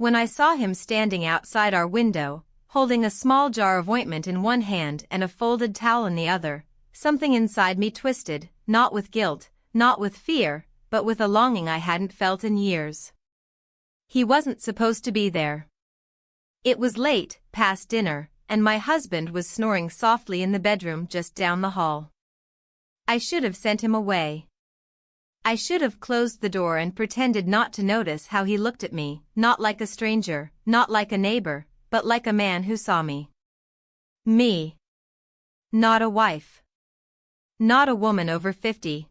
When I saw him standing outside our window, holding a small jar of ointment in one hand and a folded towel in the other, something inside me twisted, not with guilt, not with fear, but with a longing I hadn't felt in years. He wasn't supposed to be there. It was late, past dinner, and my husband was snoring softly in the bedroom just down the hall. I should have sent him away. I should have closed the door and pretended not to notice how he looked at me, not like a stranger, not like a neighbor, but like a man who saw me. Me. Not a wife. Not a woman over 50.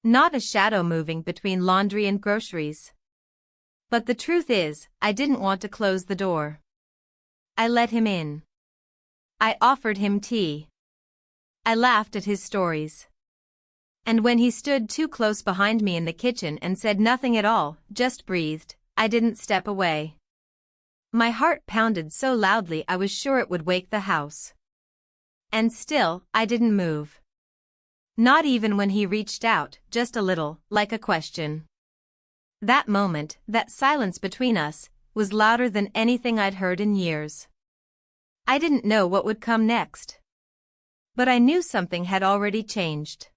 Not a shadow moving between laundry and groceries. But the truth is, I didn't want to close the door. I let him in. I offered him tea. I laughed at his stories. And when he stood too close behind me in the kitchen and said nothing at all, just breathed, I didn't step away. My heart pounded so loudly I was sure it would wake the house. And still, I didn't move. Not even when he reached out, just a little, like a question. That moment, that silence between us, was louder than anything I'd heard in years. I didn't know what would come next. But I knew something had already changed.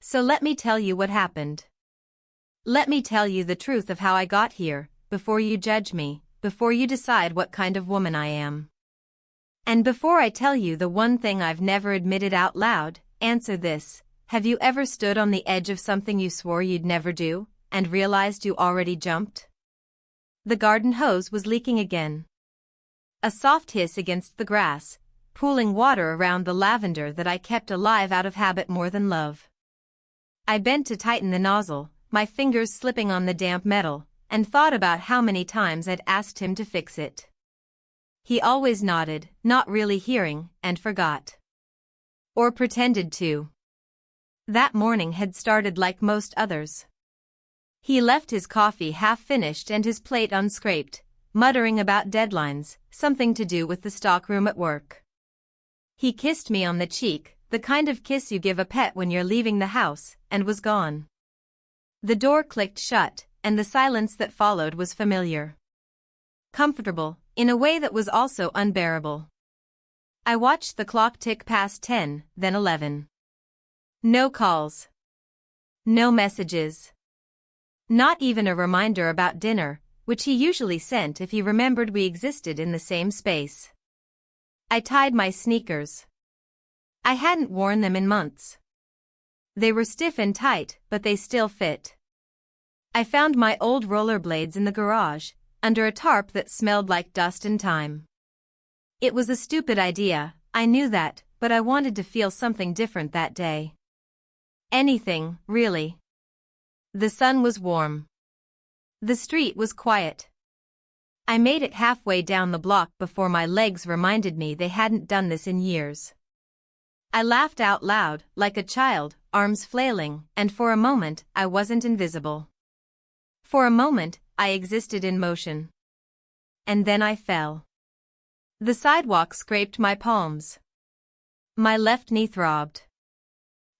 So let me tell you what happened. Let me tell you the truth of how I got here, before you judge me, before you decide what kind of woman I am. And before I tell you the one thing I've never admitted out loud, answer this: have you ever stood on the edge of something you swore you'd never do, and realized you already jumped? The garden hose was leaking again. A soft hiss against the grass, pooling water around the lavender that I kept alive out of habit more than love. I bent to tighten the nozzle, my fingers slipping on the damp metal, and thought about how many times I'd asked him to fix it. He always nodded, not really hearing, and forgot. Or pretended to. That morning had started like most others. He left his coffee half-finished and his plate unscraped, muttering about deadlines, something to do with the stockroom at work. He kissed me on the cheek, the kind of kiss you give a pet when you're leaving the house, and was gone. The door clicked shut, and the silence that followed was familiar. Comfortable, in a way that was also unbearable. I watched the clock tick past 10, then 11. No calls. No messages. Not even a reminder about dinner, which he usually sent if he remembered we existed in the same space. I tied my sneakers. I hadn't worn them in months. They were stiff and tight, but they still fit. I found my old rollerblades in the garage, under a tarp that smelled like dust and time. It was a stupid idea, I knew that, but I wanted to feel something different that day. Anything, really. The sun was warm. The street was quiet. I made it halfway down the block before my legs reminded me they hadn't done this in years. I laughed out loud, like a child, arms flailing, and for a moment, I wasn't invisible. For a moment, I existed in motion. And then I fell. The sidewalk scraped my palms. My left knee throbbed.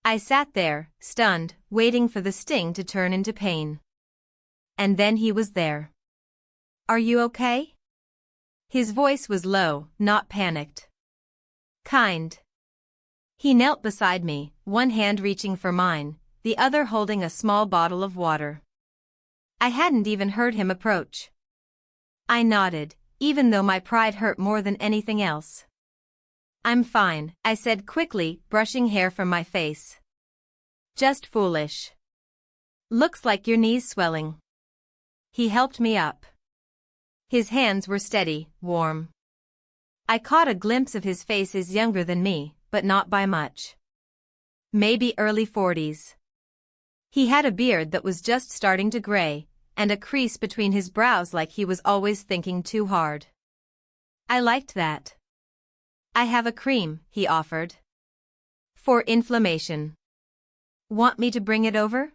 I sat there, stunned, waiting for the sting to turn into pain. And then he was there. "Are you okay?" His voice was low, not panicked. Kind. He knelt beside me, one hand reaching for mine, the other holding a small bottle of water. I hadn't even heard him approach. I nodded, even though my pride hurt more than anything else. "I'm fine," I said quickly, brushing hair from my face. "Just foolish. Looks like your knee's swelling." He helped me up. His hands were steady, warm. I caught a glimpse of his face as younger than me, but not by much. Maybe early 40s. He had a beard that was just starting to gray, and a crease between his brows like he was always thinking too hard. I liked that. "I have a cream," he offered. "For inflammation. Want me to bring it over?"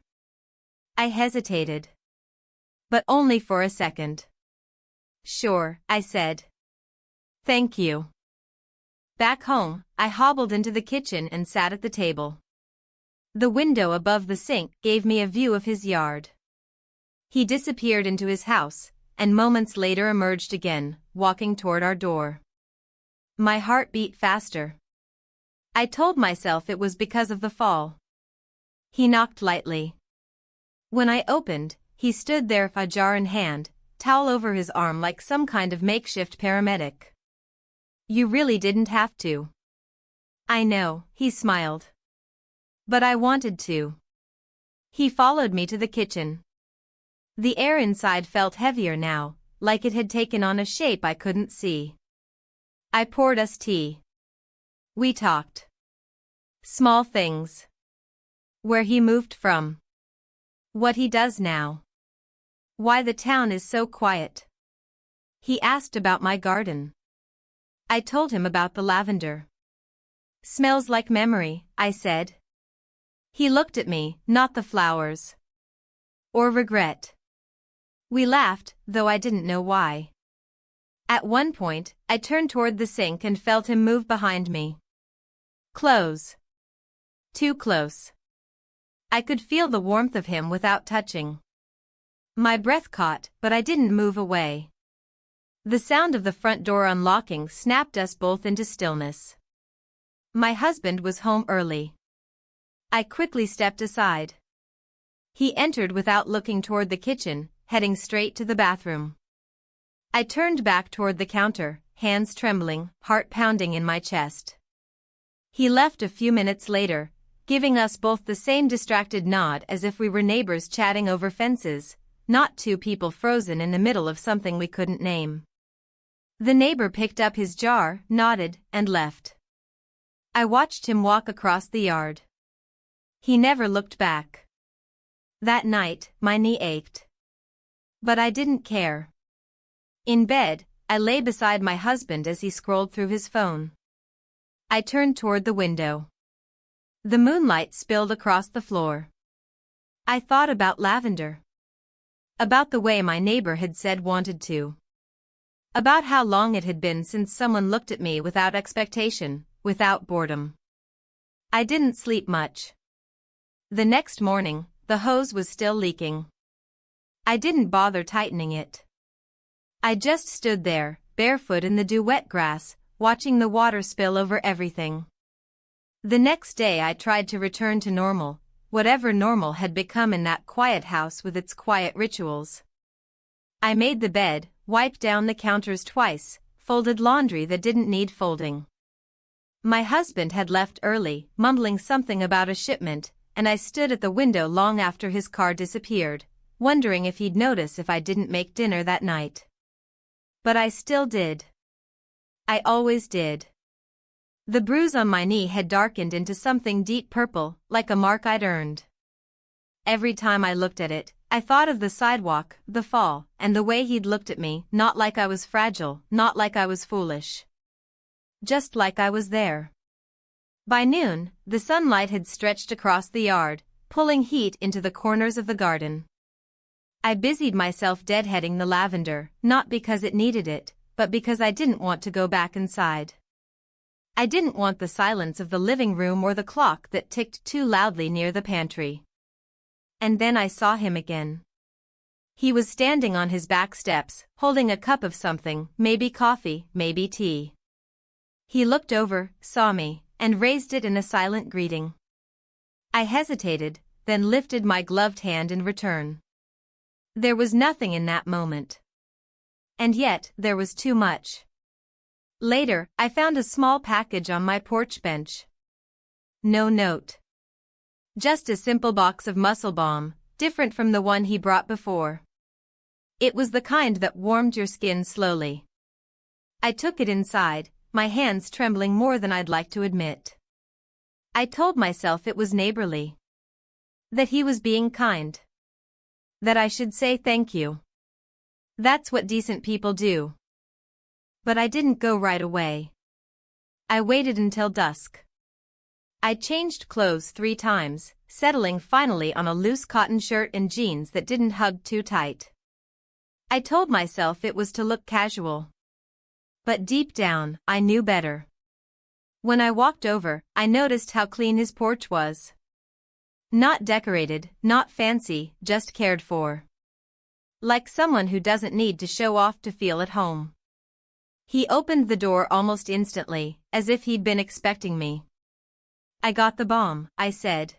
I hesitated. But only for a second. "Sure," I said. "Thank you." Back home, I hobbled into the kitchen and sat at the table. The window above the sink gave me a view of his yard. He disappeared into his house, and moments later emerged again, walking toward our door. My heart beat faster. I told myself it was because of the fall. He knocked lightly. When I opened, he stood there, a jar in hand, towel over his arm like some kind of makeshift paramedic. You really didn't have to. I know, he smiled. But I wanted to. He followed me to the kitchen. The air inside felt heavier now, like it had taken on a shape I couldn't see. I poured us tea. We talked. Small things. Where he moved from. What he does now. Why the town is so quiet. He asked about my garden. I told him about the lavender. Smells like memory, I said. He looked at me, not the flowers. Or regret. We laughed, though I didn't know why. At one point, I turned toward the sink and felt him move behind me. Close. Too close. I could feel the warmth of him without touching. My breath caught, but I didn't move away. The sound of the front door unlocking snapped us both into stillness. My husband was home early. I quickly stepped aside. He entered without looking toward the kitchen, heading straight to the bathroom. I turned back toward the counter, hands trembling, heart pounding in my chest. He left a few minutes later, giving us both the same distracted nod as if we were neighbors chatting over fences, not two people frozen in the middle of something we couldn't name. The neighbor picked up his jar, nodded, and left. I watched him walk across the yard. He never looked back. That night, my knee ached. But I didn't care. In bed, I lay beside my husband as he scrolled through his phone. I turned toward the window. The moonlight spilled across the floor. I thought about lavender. About the way my neighbor had said wanted to. About how long it had been since someone looked at me without expectation, without boredom. I didn't sleep much. The next morning, the hose was still leaking. I didn't bother tightening it. I just stood there, barefoot in the dew-wet grass, watching the water spill over everything. The next day I tried to return to normal, whatever normal had become in that quiet house with its quiet rituals. I made the bed, wiped down the counters twice, folded laundry that didn't need folding. My husband had left early, mumbling something about a shipment, and I stood at the window long after his car disappeared, wondering if he'd notice if I didn't make dinner that night. But I still did. I always did. The bruise on my knee had darkened into something deep purple, like a mark I'd earned. Every time I looked at it, I thought of the sidewalk, the fall, and the way he'd looked at me, not like I was fragile, not like I was foolish. Just like I was there. By noon, the sunlight had stretched across the yard, pulling heat into the corners of the garden. I busied myself deadheading the lavender, not because it needed it, but because I didn't want to go back inside. I didn't want the silence of the living room or the clock that ticked too loudly near the pantry. And then I saw him again. He was standing on his back steps, holding a cup of something, maybe coffee, maybe tea. He looked over, saw me, and raised it in a silent greeting. I hesitated, then lifted my gloved hand in return. There was nothing in that moment. And yet, there was too much. Later, I found a small package on my porch bench. No note. Just a simple box of muscle balm, different from the one he brought before. It was the kind that warmed your skin slowly. I took it inside, my hands trembling more than I'd like to admit. I told myself it was neighborly. That he was being kind. That I should say thank you. That's what decent people do. But I didn't go right away. I waited until dusk. I changed clothes 3 times, settling finally on a loose cotton shirt and jeans that didn't hug too tight. I told myself it was to look casual. But deep down, I knew better. When I walked over, I noticed how clean his porch was. Not decorated, not fancy, just cared for. Like someone who doesn't need to show off to feel at home. He opened the door almost instantly, as if he'd been expecting me. "I got the bomb," I said.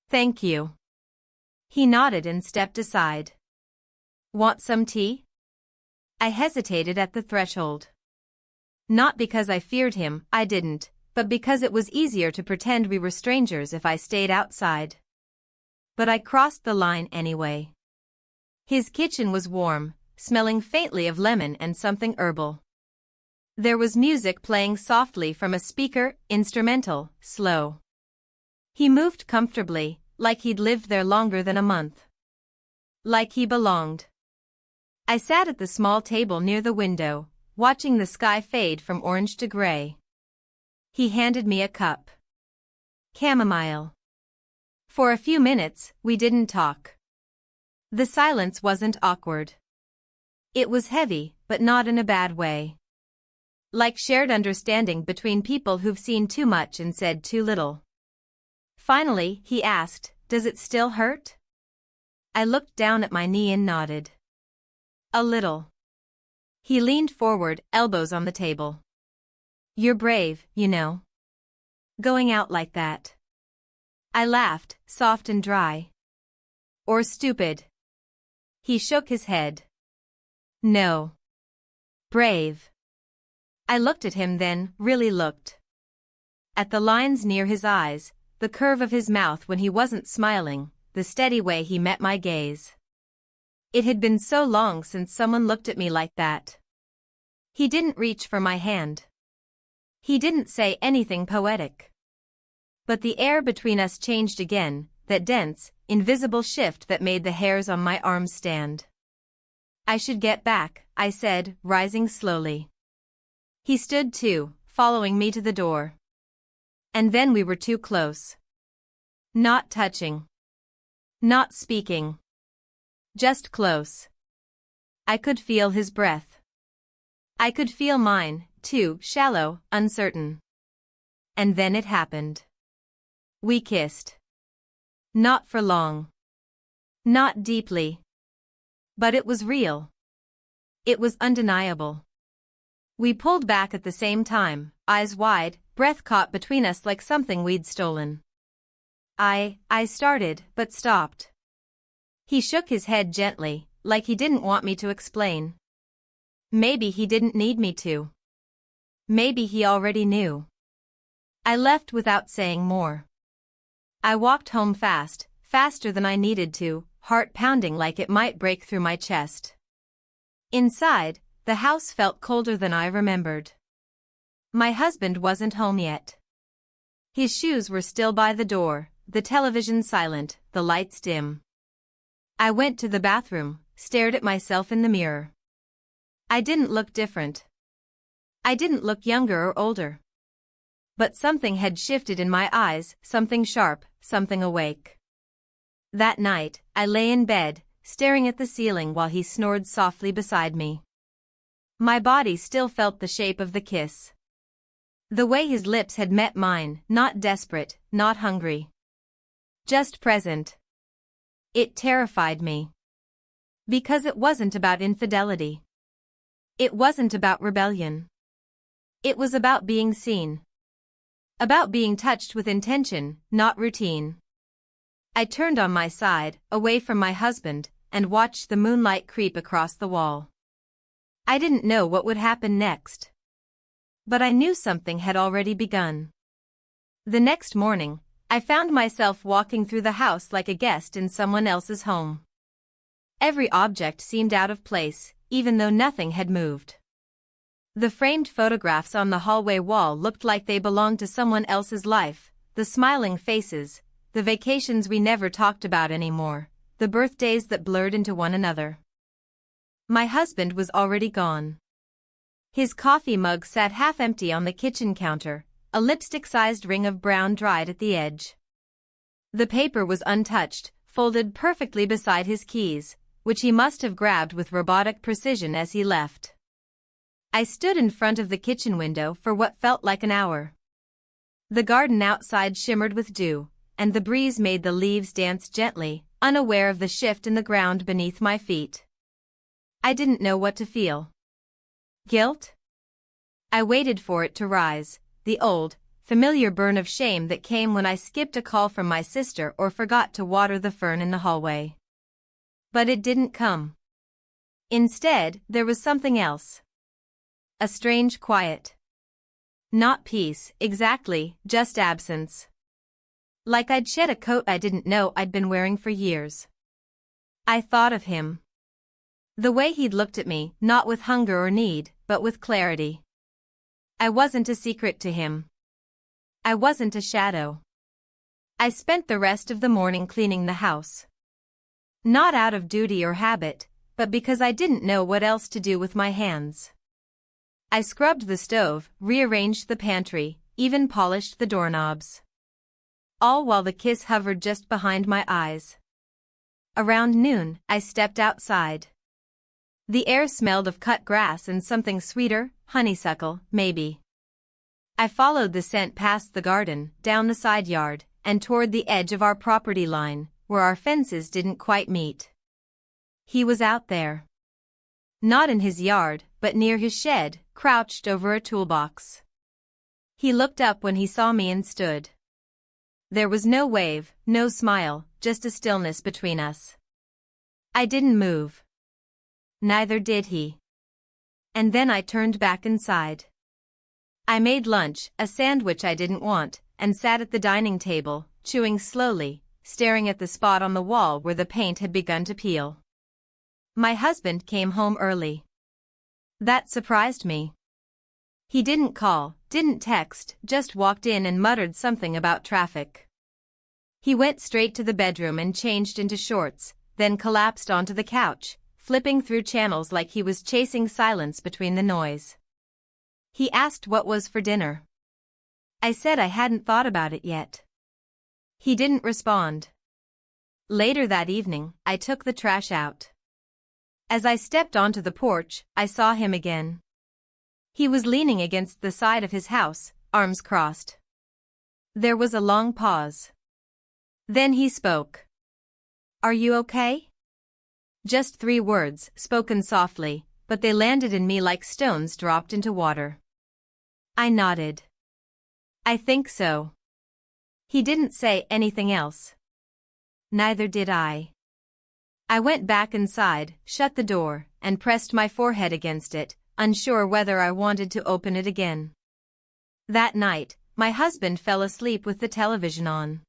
"Thank you." He nodded and stepped aside. "Want some tea?" I hesitated at the threshold. Not because I feared him, I didn't, but because it was easier to pretend we were strangers if I stayed outside. But I crossed the line anyway. His kitchen was warm, smelling faintly of lemon and something herbal. There was music playing softly from a speaker, instrumental, slow. He moved comfortably, like he'd lived there longer than a month. Like he belonged. I sat at the small table near the window, watching the sky fade from orange to gray. He handed me a cup. Chamomile. For a few minutes, we didn't talk. The silence wasn't awkward. It was heavy, but not in a bad way. Like shared understanding between people who've seen too much and said too little. Finally, he asked, "Does it still hurt?" I looked down at my knee and nodded. "A little." He leaned forward, elbows on the table. "You're brave, you know. Going out like that." I laughed, soft and dry. "Or stupid." He shook his head. "No. Brave." I looked at him then, really looked. At the lines near his eyes, the curve of his mouth when he wasn't smiling, the steady way he met my gaze. It had been so long since someone looked at me like that. He didn't reach for my hand. He didn't say anything poetic. But the air between us changed again, that dense, invisible shift that made the hairs on my arms stand. "I should get back," I said, rising slowly. He stood too, following me to the door. And then we were too close. Not touching. Not speaking. Just close. I could feel his breath. I could feel mine, too, shallow, uncertain. And then it happened. We kissed. Not for long. Not deeply. But it was real. It was undeniable. We pulled back at the same time, eyes wide, breath caught between us like something we'd stolen. I started, but stopped. He shook his head gently, like he didn't want me to explain. Maybe he didn't need me to. Maybe he already knew. I left without saying more. I walked home fast, faster than I needed to, heart pounding like it might break through my chest. Inside, the house felt colder than I remembered. My husband wasn't home yet. His shoes were still by the door, the television silent, the lights dim. I went to the bathroom, stared at myself in the mirror. I didn't look different. I didn't look younger or older. But something had shifted in my eyes, something sharp, something awake. That night, I lay in bed, staring at the ceiling while he snored softly beside me. My body still felt the shape of the kiss. The way his lips had met mine, not desperate, not hungry. Just present. It terrified me. Because it wasn't about infidelity. It wasn't about rebellion. It was about being seen. About being touched with intention, not routine. I turned on my side, away from my husband, and watched the moonlight creep across the wall. I didn't know what would happen next. But I knew something had already begun. The next morning, I found myself walking through the house like a guest in someone else's home. Every object seemed out of place, even though nothing had moved. The framed photographs on the hallway wall looked like they belonged to someone else's life, the smiling faces, the vacations we never talked about anymore, the birthdays that blurred into one another. My husband was already gone. His coffee mug sat half empty on the kitchen counter, a lipstick-sized ring of brown dried at the edge. The paper was untouched, folded perfectly beside his keys, which he must have grabbed with robotic precision as he left. I stood in front of the kitchen window for what felt like an hour. The garden outside shimmered with dew, and the breeze made the leaves dance gently, unaware of the shift in the ground beneath my feet. I didn't know what to feel. Guilt? I waited for it to rise, the old, familiar burn of shame that came when I skipped a call from my sister or forgot to water the fern in the hallway. But it didn't come. Instead, there was something else. A strange quiet. Not peace, exactly, just absence. Like I'd shed a coat I didn't know I'd been wearing for years. I thought of him. The way he'd looked at me, not with hunger or need, but with clarity. I wasn't a secret to him. I wasn't a shadow. I spent the rest of the morning cleaning the house. Not out of duty or habit, but because I didn't know what else to do with my hands. I scrubbed the stove, rearranged the pantry, even polished the doorknobs. All while the kiss hovered just behind my eyes. Around noon, I stepped outside. The air smelled of cut grass and something sweeter, honeysuckle, maybe. I followed the scent past the garden, down the side yard, and toward the edge of our property line, where our fences didn't quite meet. He was out there. Not in his yard, but near his shed, crouched over a toolbox. He looked up when he saw me and stood. There was no wave, no smile, just a stillness between us. I didn't move. Neither did he. And then I turned back inside. I made lunch, a sandwich I didn't want, and sat at the dining table, chewing slowly, staring at the spot on the wall where the paint had begun to peel. My husband came home early. That surprised me. He didn't call, didn't text, just walked in and muttered something about traffic. He went straight to the bedroom and changed into shorts, then collapsed onto the couch, flipping through channels like he was chasing silence between the noise. He asked what was for dinner. I said I hadn't thought about it yet. He didn't respond. Later that evening, I took the trash out. As I stepped onto the porch, I saw him again. He was leaning against the side of his house, arms crossed. There was a long pause. Then he spoke. "Are you okay?" Just 3 words, spoken softly, but they landed in me like stones dropped into water. I nodded. "I think so." He didn't say anything else. Neither did I. I went back inside, shut the door, and pressed my forehead against it, unsure whether I wanted to open it again. That night, my husband fell asleep with the television on.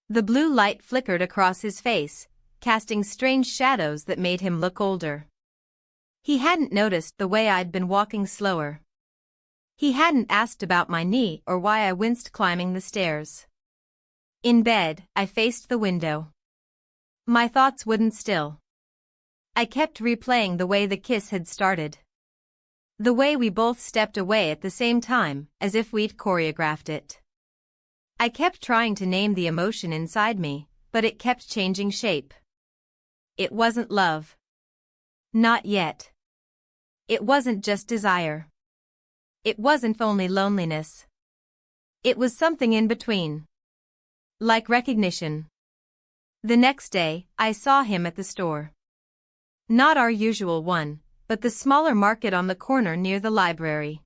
The blue light flickered across his face, casting strange shadows that made him look older. He hadn't noticed the way I'd been walking slower. He hadn't asked about my knee or why I winced climbing the stairs. In bed, I faced the window. My thoughts wouldn't still. I kept replaying the way the kiss had started. The way we both stepped away at the same time, as if we'd choreographed it. I kept trying to name the emotion inside me, but it kept changing shape. It wasn't love. Not yet. It wasn't just desire. It wasn't only loneliness. It was something in between. Like recognition. The next day, I saw him at the store. Not our usual one, but the smaller market on the corner near the library.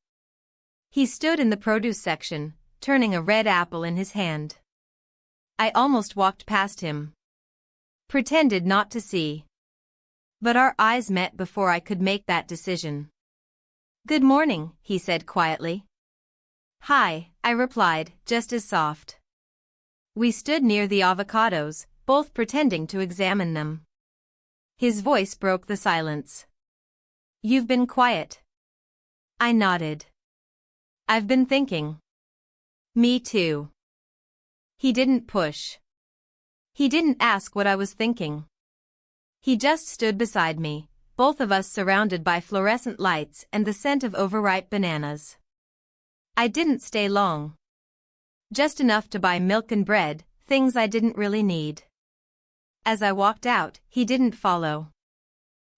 He stood in the produce section, turning a red apple in his hand. I almost walked past him. Pretended not to see. But our eyes met before I could make that decision. "Good morning," he said quietly. "Hi," I replied, just as soft. We stood near the avocados, both pretending to examine them. His voice broke the silence. "You've been quiet." I nodded. "I've been thinking." "Me too." He didn't push. He didn't ask what I was thinking. He just stood beside me, both of us surrounded by fluorescent lights and the scent of overripe bananas. I didn't stay long. Just enough to buy milk and bread, things I didn't really need. As I walked out, he didn't follow.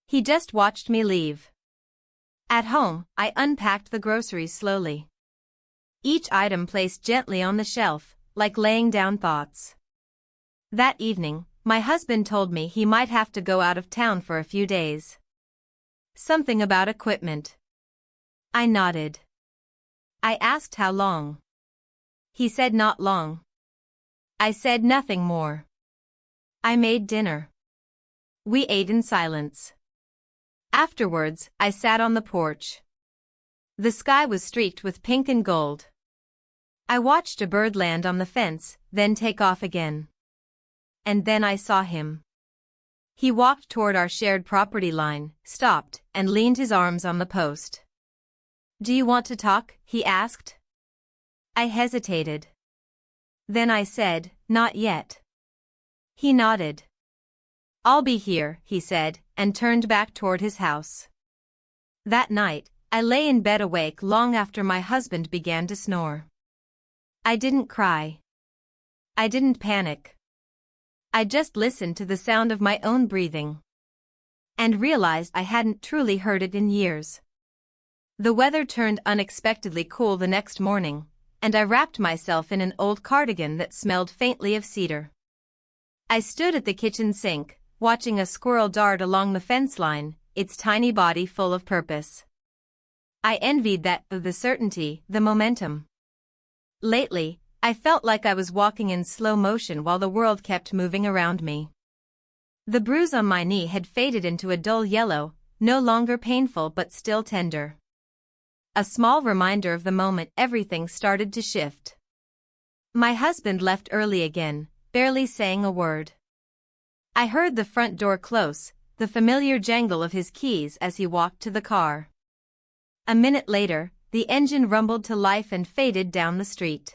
He just watched me leave. At home, I unpacked the groceries slowly. Each item placed gently on the shelf, like laying down thoughts. That evening, my husband told me he might have to go out of town for a few days. Something about equipment. I nodded. I asked how long. He said not long. I said nothing more. I made dinner. We ate in silence. Afterwards, I sat on the porch. The sky was streaked with pink and gold. I watched a bird land on the fence, then take off again. And then I saw him. He walked toward our shared property line, stopped, and leaned his arms on the post. "Do you want to talk?" he asked. I hesitated. Then I said, "Not yet." He nodded. "I'll be here," he said, and turned back toward his house. That night, I lay in bed awake long after my husband began to snore. I didn't cry. I didn't panic. I just listened to the sound of my own breathing. And realized I hadn't truly heard it in years. The weather turned unexpectedly cool the next morning, and I wrapped myself in an old cardigan that smelled faintly of cedar. I stood at the kitchen sink, watching a squirrel dart along the fence line, its tiny body full of purpose. I envied that, the certainty, the momentum. Lately, I felt like I was walking in slow motion while the world kept moving around me. The bruise on my knee had faded into a dull yellow, no longer painful but still tender. A small reminder of the moment everything started to shift. My husband left early again, barely saying a word. I heard the front door close, the familiar jangle of his keys as he walked to the car. A minute later, the engine rumbled to life and faded down the street.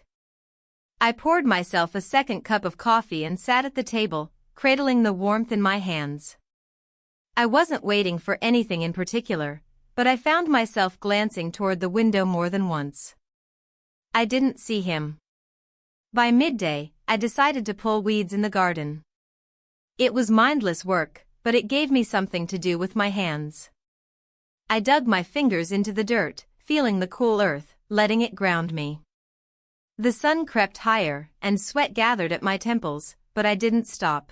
I poured myself a second cup of coffee and sat at the table, cradling the warmth in my hands. I wasn't waiting for anything in particular, but I found myself glancing toward the window more than once. I didn't see him. By midday, I decided to pull weeds in the garden. It was mindless work, but it gave me something to do with my hands. I dug my fingers into the dirt, feeling the cool earth, letting it ground me. The sun crept higher, and sweat gathered at my temples, but I didn't stop.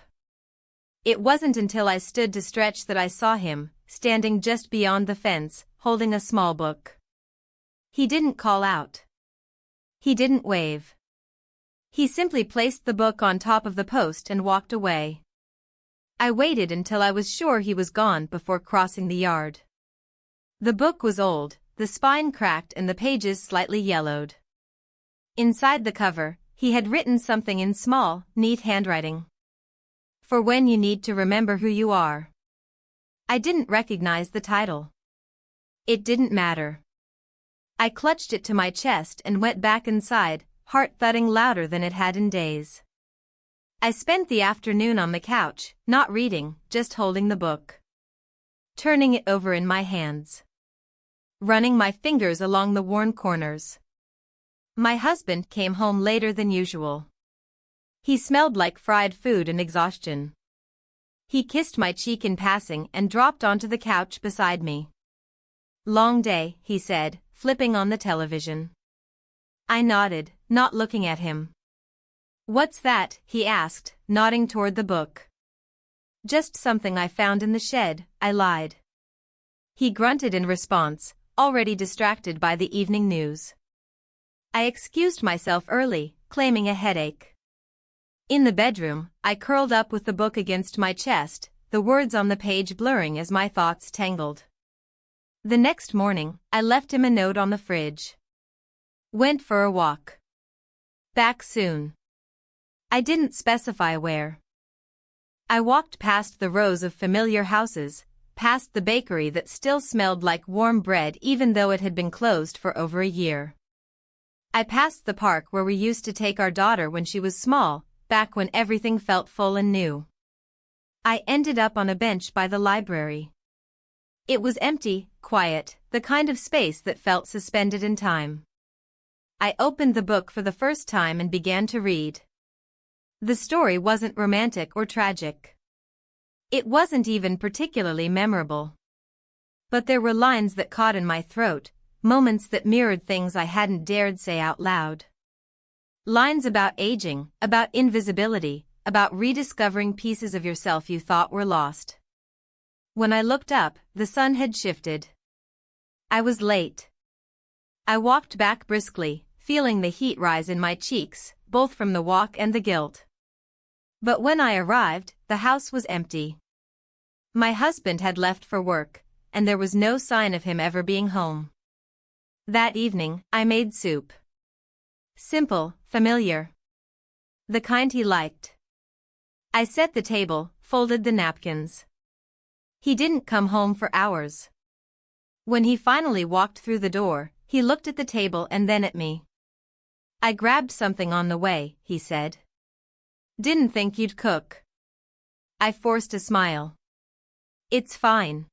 It wasn't until I stood to stretch that I saw him, standing just beyond the fence, holding a small book. He didn't call out. He didn't wave. He simply placed the book on top of the post and walked away. I waited until I was sure he was gone before crossing the yard. The book was old, the spine cracked and the pages slightly yellowed. Inside the cover, he had written something in small, neat handwriting. "For when you need to remember who you are." I didn't recognize the title. It didn't matter. I clutched it to my chest and went back inside, heart thudding louder than it had in days. I spent the afternoon on the couch, not reading, just holding the book. Turning it over in my hands. Running my fingers along the worn corners. My husband came home later than usual. He smelled like fried food and exhaustion. He kissed my cheek in passing and dropped onto the couch beside me. "Long day," he said, flipping on the television. I nodded, not looking at him. "What's that?" he asked, nodding toward the book. "Just something I found in the shed," I lied. He grunted in response, already distracted by the evening news. I excused myself early, claiming a headache. In the bedroom, I curled up with the book against my chest, the words on the page blurring as my thoughts tangled. The next morning, I left him a note on the fridge. Went for a walk. Back soon. I didn't specify where. I walked past the rows of familiar houses, past the bakery that still smelled like warm bread even though it had been closed for over a year. I passed the park where we used to take our daughter when she was small, back when everything felt full and new. I ended up on a bench by the library. It was empty, quiet, the kind of space that felt suspended in time. I opened the book for the first time and began to read. The story wasn't romantic or tragic. It wasn't even particularly memorable. But there were lines that caught in my throat, moments that mirrored things I hadn't dared say out loud. Lines about aging, about invisibility, about rediscovering pieces of yourself you thought were lost. When I looked up, the sun had shifted. I was late. I walked back briskly, feeling the heat rise in my cheeks, both from the walk and the guilt. But when I arrived, the house was empty. My husband had left for work, and there was no sign of him ever being home. That evening, I made soup. Simple, familiar. The kind he liked. I set the table, folded the napkins. He didn't come home for hours. When he finally walked through the door, he looked at the table and then at me. "I grabbed something on the way," he said. "Didn't think you'd cook." I forced a smile. "It's fine."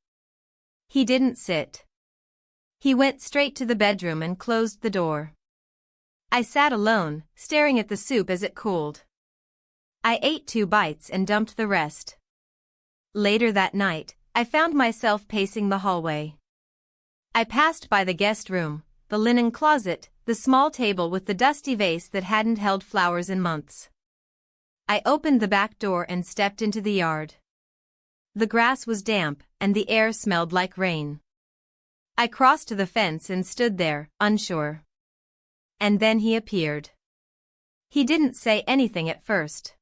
He didn't sit. He went straight to the bedroom and closed the door. I sat alone, staring at the soup as it cooled. I ate 2 bites and dumped the rest. Later that night, I found myself pacing the hallway. I passed by the guest room, the linen closet, the small table with the dusty vase that hadn't held flowers in months. I opened the back door and stepped into the yard. The grass was damp, and the air smelled like rain. I crossed to the fence and stood there, unsure. And then he appeared. He didn't say anything at first.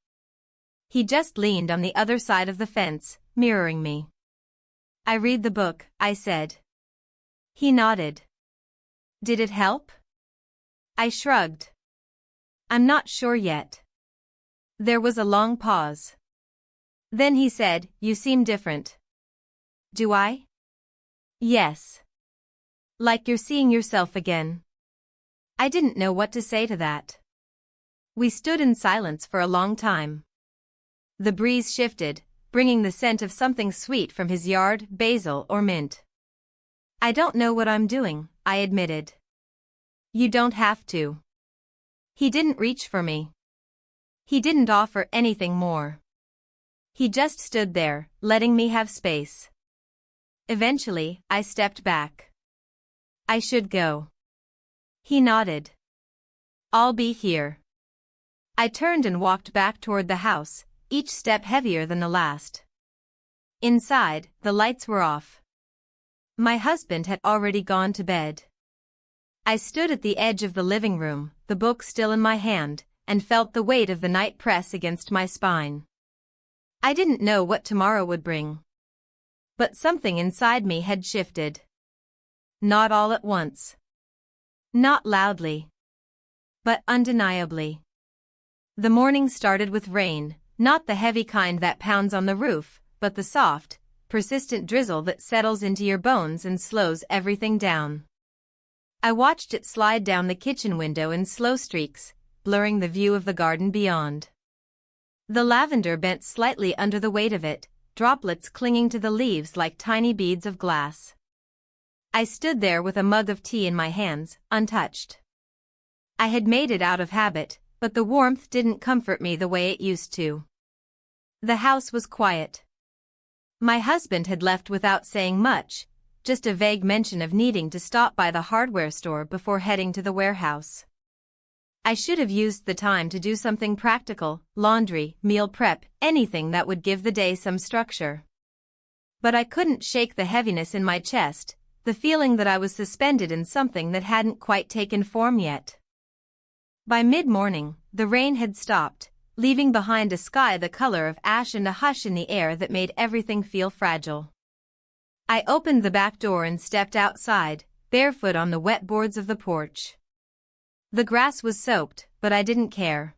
He just leaned on the other side of the fence, mirroring me. "I read the book," I said. He nodded. "Did it help?" I shrugged. "I'm not sure yet." There was a long pause. Then he said, "You seem different." "Do I?" "Yes. Like you're seeing yourself again." I didn't know what to say to that. We stood in silence for a long time. The breeze shifted, bringing the scent of something sweet from his yard, basil or mint. "I don't know what I'm doing," I admitted. "You don't have to." He didn't reach for me. He didn't offer anything more. He just stood there, letting me have space. Eventually, I stepped back. "I should go." He nodded. "I'll be here." I turned and walked back toward the house, each step heavier than the last. Inside, the lights were off. My husband had already gone to bed. I stood at the edge of the living room, the book still in my hand, and felt the weight of the night press against my spine. I didn't know what tomorrow would bring. But something inside me had shifted. Not all at once. Not loudly. But undeniably. The morning started with rain, not the heavy kind that pounds on the roof, but the soft, persistent drizzle that settles into your bones and slows everything down. I watched it slide down the kitchen window in slow streaks, blurring the view of the garden beyond. The lavender bent slightly under the weight of it, droplets clinging to the leaves like tiny beads of glass. I stood there with a mug of tea in my hands, untouched. I had made it out of habit, but the warmth didn't comfort me the way it used to. The house was quiet. My husband had left without saying much, just a vague mention of needing to stop by the hardware store before heading to the warehouse. I should have used the time to do something practical, laundry, meal prep, anything that would give the day some structure. But I couldn't shake the heaviness in my chest, the feeling that I was suspended in something that hadn't quite taken form yet. By mid-morning, the rain had stopped, leaving behind a sky the color of ash and a hush in the air that made everything feel fragile. I opened the back door and stepped outside, barefoot on the wet boards of the porch. The grass was soaked, but I didn't care.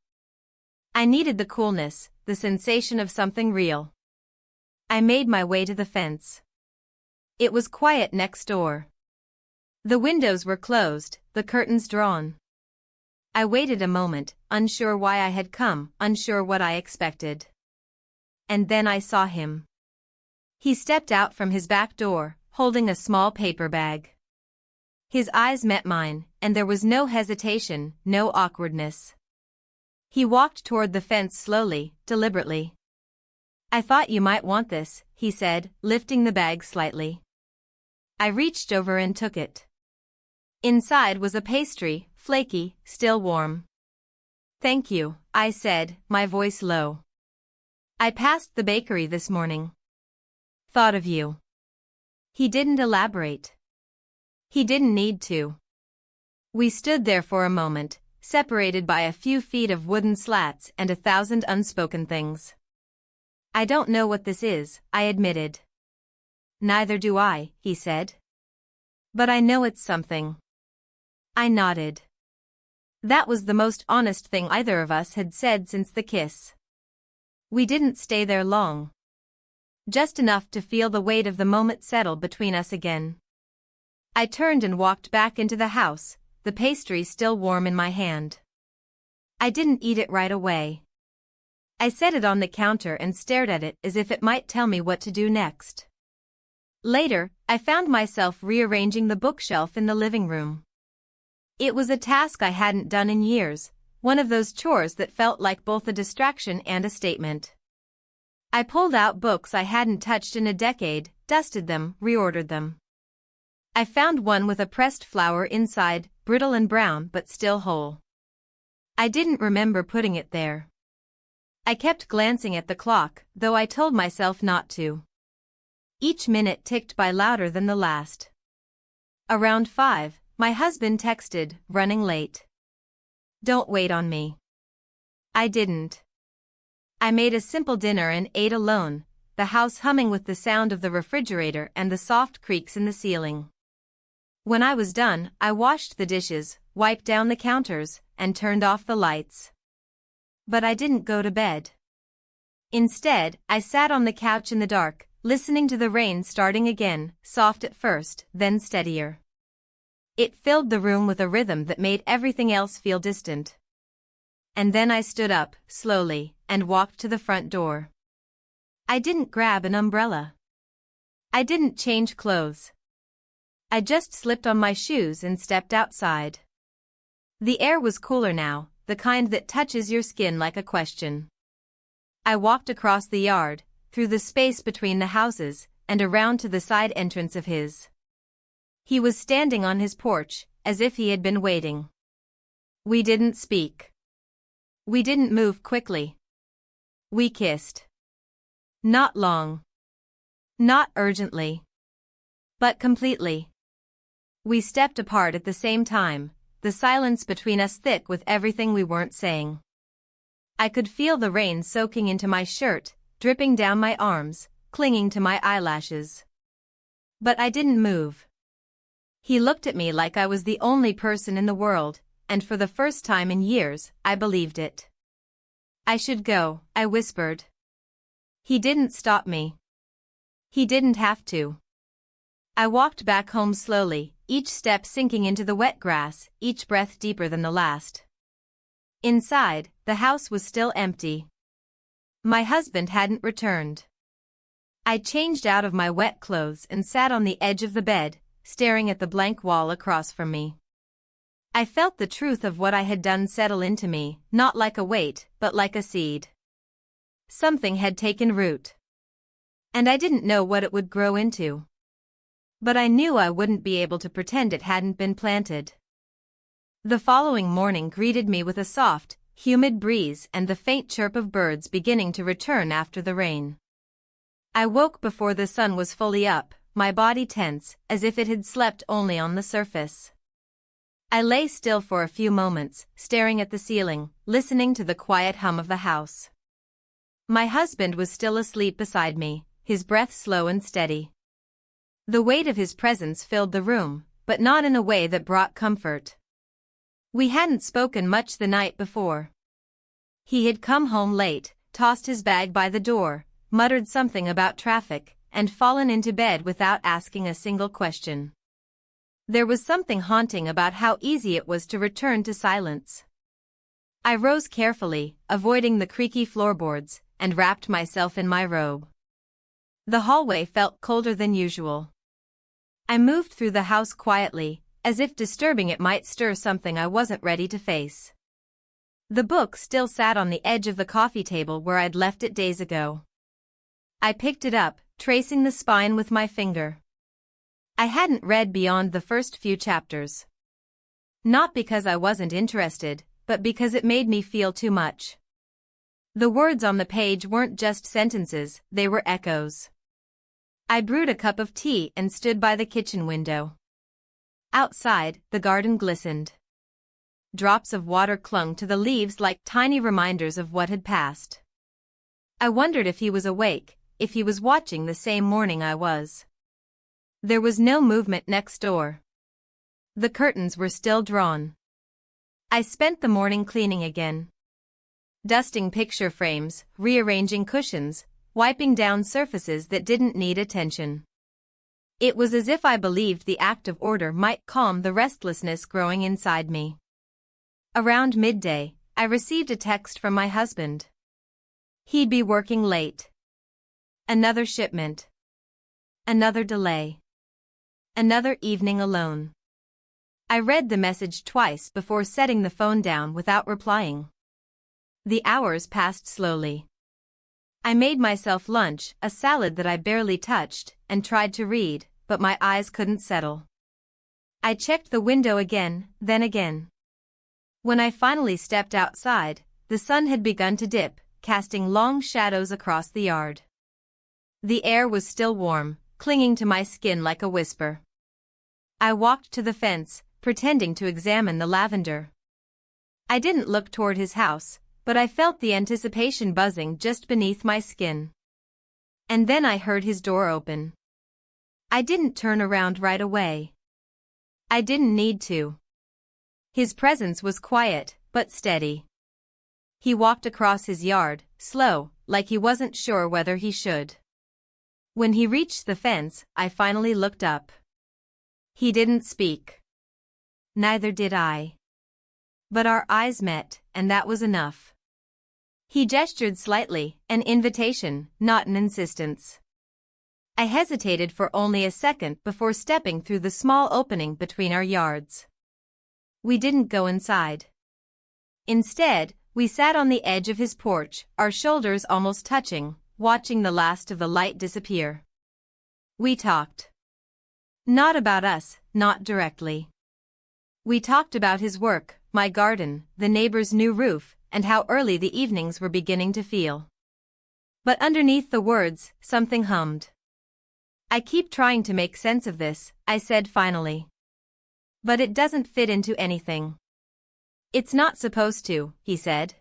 I needed the coolness, the sensation of something real. I made my way to the fence. It was quiet next door. The windows were closed, the curtains drawn. I waited a moment, unsure why I had come, unsure what I expected. And then I saw him. He stepped out from his back door, holding a small paper bag. His eyes met mine, and there was no hesitation, no awkwardness. He walked toward the fence slowly, deliberately. "I thought you might want this," he said, lifting the bag slightly. I reached over and took it. Inside was a pastry, flaky, still warm. "Thank you," I said, my voice low. I passed the bakery this morning. Thought of you. He didn't elaborate. He didn't need to. We stood there for a moment, separated by a few feet of wooden slats and 1,000 unspoken things. I don't know what this is, I admitted. Neither do I, he said. But I know it's something. I nodded. That was the most honest thing either of us had said since the kiss. We didn't stay there long. Just enough to feel the weight of the moment settle between us again. I turned and walked back into the house, the pastry still warm in my hand. I didn't eat it right away. I set it on the counter and stared at it as if it might tell me what to do next. Later, I found myself rearranging the bookshelf in the living room. It was a task I hadn't done in years, one of those chores that felt like both a distraction and a statement. I pulled out books I hadn't touched in a decade, dusted them, reordered them. I found one with a pressed flower inside, brittle and brown but still whole. I didn't remember putting it there. I kept glancing at the clock, though I told myself not to. Each minute ticked by louder than the last. Around 5, my husband texted, running late. Don't wait on me. I didn't. I made a simple dinner and ate alone, the house humming with the sound of the refrigerator and the soft creaks in the ceiling. When I was done, I washed the dishes, wiped down the counters, and turned off the lights. But I didn't go to bed. Instead, I sat on the couch in the dark, listening to the rain starting again, soft at first, then steadier. It filled the room with a rhythm that made everything else feel distant. And then I stood up, slowly, and walked to the front door. I didn't grab an umbrella. I didn't change clothes. I just slipped on my shoes and stepped outside. The air was cooler now, the kind that touches your skin like a question. I walked across the yard, through the space between the houses, and around to the side entrance of his. He was standing on his porch, as if he had been waiting. We didn't speak. We didn't move quickly. We kissed. Not long. Not urgently. But completely. We stepped apart at the same time, the silence between us thick with everything we weren't saying. I could feel the rain soaking into my shirt, dripping down my arms, clinging to my eyelashes. But I didn't move. He looked at me like I was the only person in the world, and for the first time in years, I believed it. I should go, I whispered. He didn't stop me. He didn't have to. I walked back home slowly, each step sinking into the wet grass, each breath deeper than the last. Inside, the house was still empty. My husband hadn't returned. I changed out of my wet clothes and sat on the edge of the bed, staring at the blank wall across from me. I felt the truth of what I had done settle into me, not like a weight, but like a seed. Something had taken root. And I didn't know what it would grow into. But I knew I wouldn't be able to pretend it hadn't been planted. The following morning greeted me with a soft, humid breeze and the faint chirp of birds beginning to return after the rain. I woke before the sun was fully up, my body tense, as if it had slept only on the surface. I lay still for a few moments, staring at the ceiling, listening to the quiet hum of the house. My husband was still asleep beside me, his breath slow and steady. The weight of his presence filled the room, but not in a way that brought comfort. We hadn't spoken much the night before. He had come home late, tossed his bag by the door, muttered something about traffic, and fallen into bed without asking a single question. There was something haunting about how easy it was to return to silence. I rose carefully, avoiding the creaky floorboards, and wrapped myself in my robe. The hallway felt colder than usual. I moved through the house quietly, as if disturbing it might stir something I wasn't ready to face. The book still sat on the edge of the coffee table where I'd left it days ago. I picked it up, tracing the spine with my finger. I hadn't read beyond the first few chapters. Not because I wasn't interested, but because it made me feel too much. The words on the page weren't just sentences, they were echoes. I brewed a cup of tea and stood by the kitchen window. Outside, the garden glistened. Drops of water clung to the leaves like tiny reminders of what had passed. I wondered if he was awake, if he was watching the same morning I was. There was no movement next door. The curtains were still drawn. I spent the morning cleaning again. Dusting picture frames, rearranging cushions, wiping down surfaces that didn't need attention. It was as if I believed the act of order might calm the restlessness growing inside me. Around midday, I received a text from my husband. He'd be working late. Another shipment. Another delay. Another evening alone. I read the message twice before setting the phone down without replying. The hours passed slowly. I made myself lunch, a salad that I barely touched, and tried to read, but my eyes couldn't settle. I checked the window again, then again. When I finally stepped outside, the sun had begun to dip, casting long shadows across the yard. The air was still warm, clinging to my skin like a whisper. I walked to the fence, pretending to examine the lavender. I didn't look toward his house, but I felt the anticipation buzzing just beneath my skin. And then I heard his door open. I didn't turn around right away. I didn't need to. His presence was quiet, but steady. He walked across his yard, slow, like he wasn't sure whether he should. When he reached the fence, I finally looked up. He didn't speak. Neither did I. But our eyes met, and that was enough. He gestured slightly, an invitation, not an insistence. I hesitated for only a second before stepping through the small opening between our yards. We didn't go inside. Instead, we sat on the edge of his porch, our shoulders almost touching, watching the last of the light disappear. We talked. Not about us, not directly. We talked about his work, my garden, the neighbor's new roof, and how early the evenings were beginning to feel. But underneath the words, something hummed. I keep trying to make sense of this, I said finally. But it doesn't fit into anything. It's not supposed to, he said.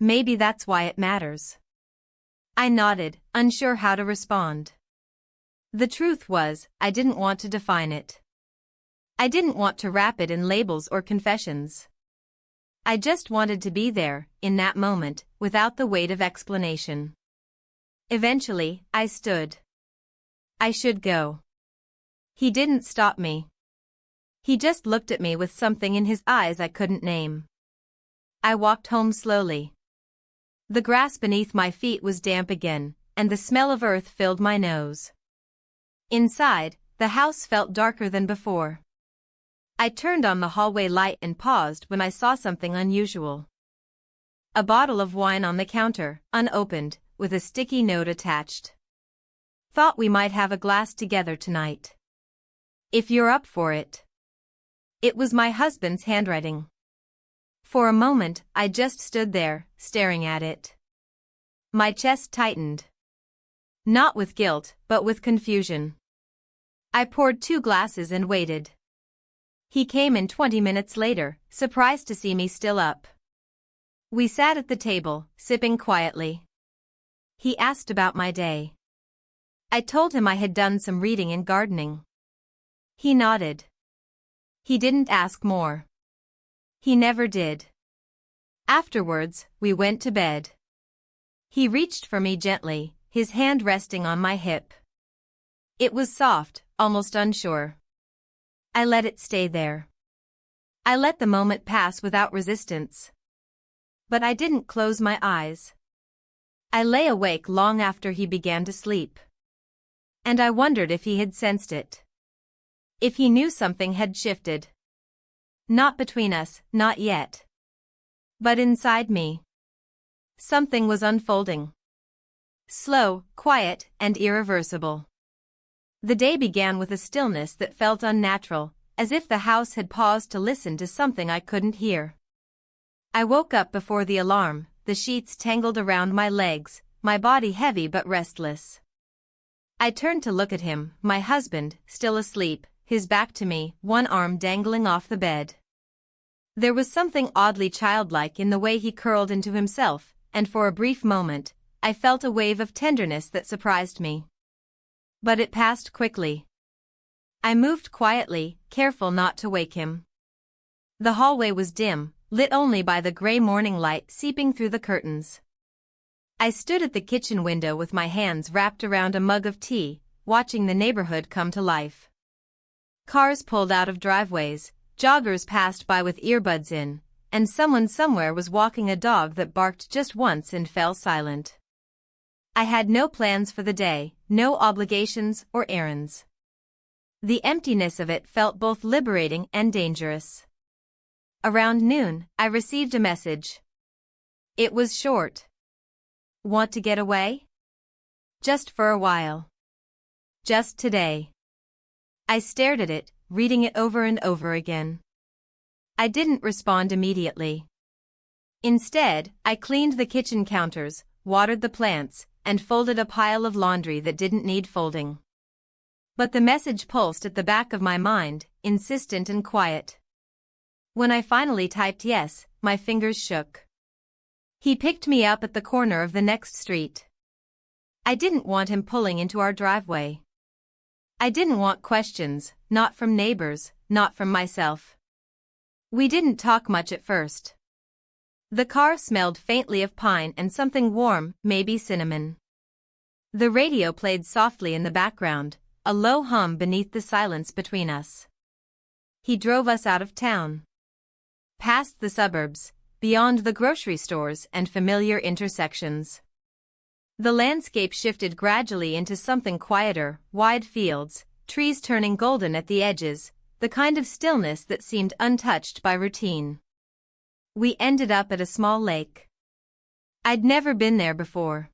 Maybe that's why it matters. I nodded, unsure how to respond. The truth was, I didn't want to define it. I didn't want to wrap it in labels or confessions. I just wanted to be there, in that moment, without the weight of explanation. Eventually, I stood. I should go. He didn't stop me. He just looked at me with something in his eyes I couldn't name. I walked home slowly. The grass beneath my feet was damp again, and the smell of earth filled my nose. Inside, the house felt darker than before. I turned on the hallway light and paused when I saw something unusual. A bottle of wine on the counter, unopened, with a sticky note attached. Thought we might have a glass together tonight. If you're up for it. It was my husband's handwriting. For a moment, I just stood there, staring at it. My chest tightened. Not with guilt, but with confusion. I poured 2 glasses and waited. He came in 20 minutes later, surprised to see me still up. We sat at the table, sipping quietly. He asked about my day. I told him I had done some reading and gardening. He nodded. He didn't ask more. He never did. Afterwards, we went to bed. He reached for me gently, his hand resting on my hip. It was soft, almost unsure. I let it stay there. I let the moment pass without resistance. But I didn't close my eyes. I lay awake long after he began to sleep. And I wondered if he had sensed it. If he knew something had shifted. Not between us, not yet. But inside me. Something was unfolding. Slow, quiet, and irreversible. The day began with a stillness that felt unnatural, as if the house had paused to listen to something I couldn't hear. I woke up before the alarm, the sheets tangled around my legs, my body heavy but restless. I turned to look at him, my husband, still asleep, his back to me, one arm dangling off the bed. There was something oddly childlike in the way he curled into himself, and for a brief moment, I felt a wave of tenderness that surprised me. But it passed quickly. I moved quietly, careful not to wake him. The hallway was dim, lit only by the gray morning light seeping through the curtains. I stood at the kitchen window with my hands wrapped around a mug of tea, watching the neighborhood come to life. Cars pulled out of driveways, joggers passed by with earbuds in, and someone somewhere was walking a dog that barked just once and fell silent. I had no plans for the day, no obligations or errands. The emptiness of it felt both liberating and dangerous. Around noon, I received a message. It was short. Want to get away? Just for a while. Just today. I stared at it, reading it over and over again. I didn't respond immediately. Instead, I cleaned the kitchen counters, watered the plants, and folded a pile of laundry that didn't need folding. But the message pulsed at the back of my mind, insistent and quiet. When I finally typed yes, my fingers shook. He picked me up at the corner of the next street. I didn't want him pulling into our driveway. I didn't want questions, not from neighbors, not from myself. We didn't talk much at first. The car smelled faintly of pine and something warm, maybe cinnamon. The radio played softly in the background, a low hum beneath the silence between us. He drove us out of town. Past the suburbs, beyond the grocery stores and familiar intersections. The landscape shifted gradually into something quieter, wide fields, trees turning golden at the edges, the kind of stillness that seemed untouched by routine. We ended up at a small lake. I'd never been there before.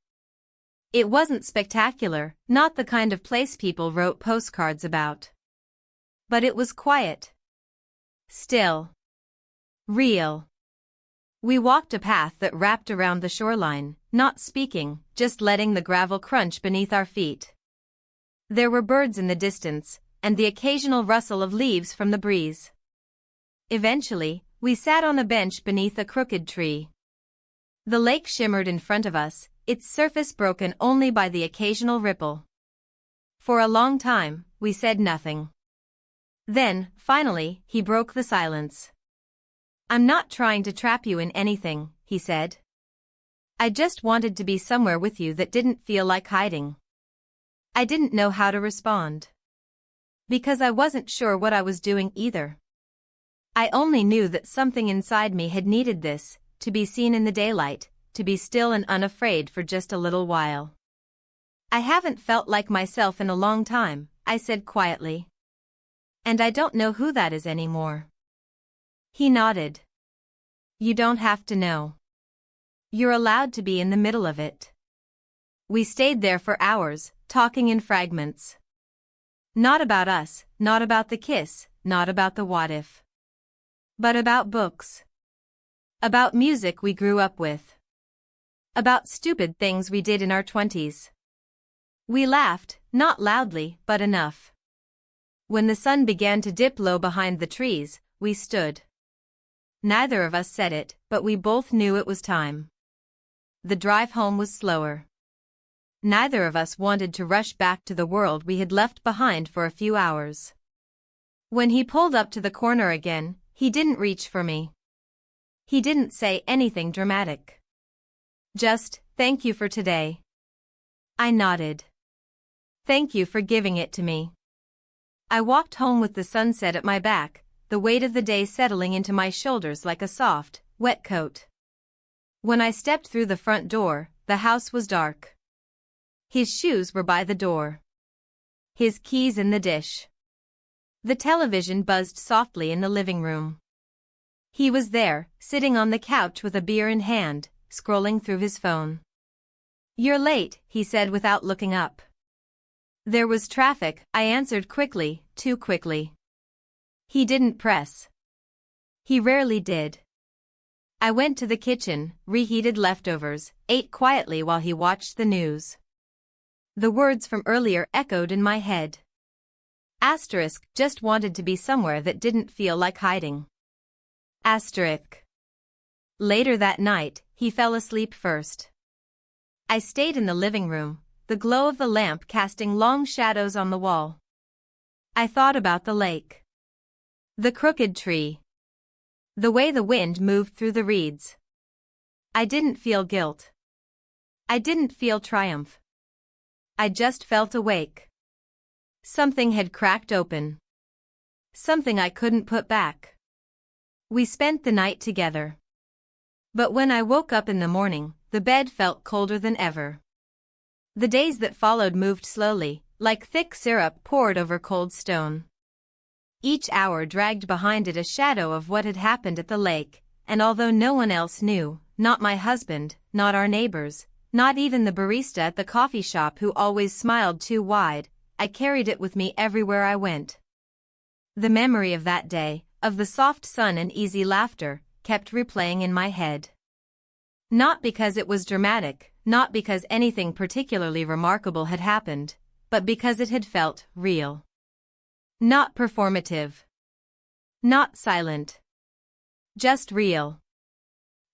It wasn't spectacular, not the kind of place people wrote postcards about. But it was quiet. Still. Real. We walked a path that wrapped around the shoreline, not speaking, just letting the gravel crunch beneath our feet. There were birds in the distance, and the occasional rustle of leaves from the breeze. Eventually, we sat on a bench beneath a crooked tree. The lake shimmered in front of us, its surface broken only by the occasional ripple. For a long time, we said nothing. Then, finally, he broke the silence. I'm not trying to trap you in anything, he said. I just wanted to be somewhere with you that didn't feel like hiding. I didn't know how to respond. Because I wasn't sure what I was doing either. I only knew that something inside me had needed this, to be seen in the daylight, to be still and unafraid for just a little while. I haven't felt like myself in a long time, I said quietly. And I don't know who that is anymore. He nodded. You don't have to know. You're allowed to be in the middle of it. We stayed there for hours, talking in fragments. Not about us, not about the kiss, not about the what if. But about books. About music we grew up with. About stupid things we did in our 20s. We laughed, not loudly, but enough. When the sun began to dip low behind the trees, we stood. Neither of us said it, but we both knew it was time. The drive home was slower. Neither of us wanted to rush back to the world we had left behind for a few hours. When he pulled up to the corner again, he didn't reach for me. He didn't say anything dramatic. Just, thank you for today. I nodded. Thank you for giving it to me. I walked home with the sunset at my back, the weight of the day settling into my shoulders like a soft, wet coat. When I stepped through the front door, the house was dark. His shoes were by the door. His keys in the dish. The television buzzed softly in the living room. He was there, sitting on the couch with a beer in hand, scrolling through his phone. You're late, he said without looking up. There was traffic, I answered quickly, too quickly. He didn't press. He rarely did. I went to the kitchen, reheated leftovers, ate quietly while he watched the news. The words from earlier echoed in my head. Asterisk, just wanted to be somewhere that didn't feel like hiding. Asterisk. Later that night, he fell asleep first. I stayed in the living room, the glow of the lamp casting long shadows on the wall. I thought about the lake. The crooked tree. The way the wind moved through the reeds. I didn't feel guilt. I didn't feel triumph. I just felt awake. Something had cracked open. Something I couldn't put back. We spent the night together. But when I woke up in the morning, the bed felt colder than ever. The days that followed moved slowly, like thick syrup poured over cold stone. Each hour dragged behind it a shadow of what had happened at the lake, and although no one else knew, not my husband, not our neighbors, not even the barista at the coffee shop who always smiled too wide, I carried it with me everywhere I went. The memory of that day, of the soft sun and easy laughter, kept replaying in my head. Not because it was dramatic, not because anything particularly remarkable had happened, but because it had felt real. Not performative. Not silent. Just real.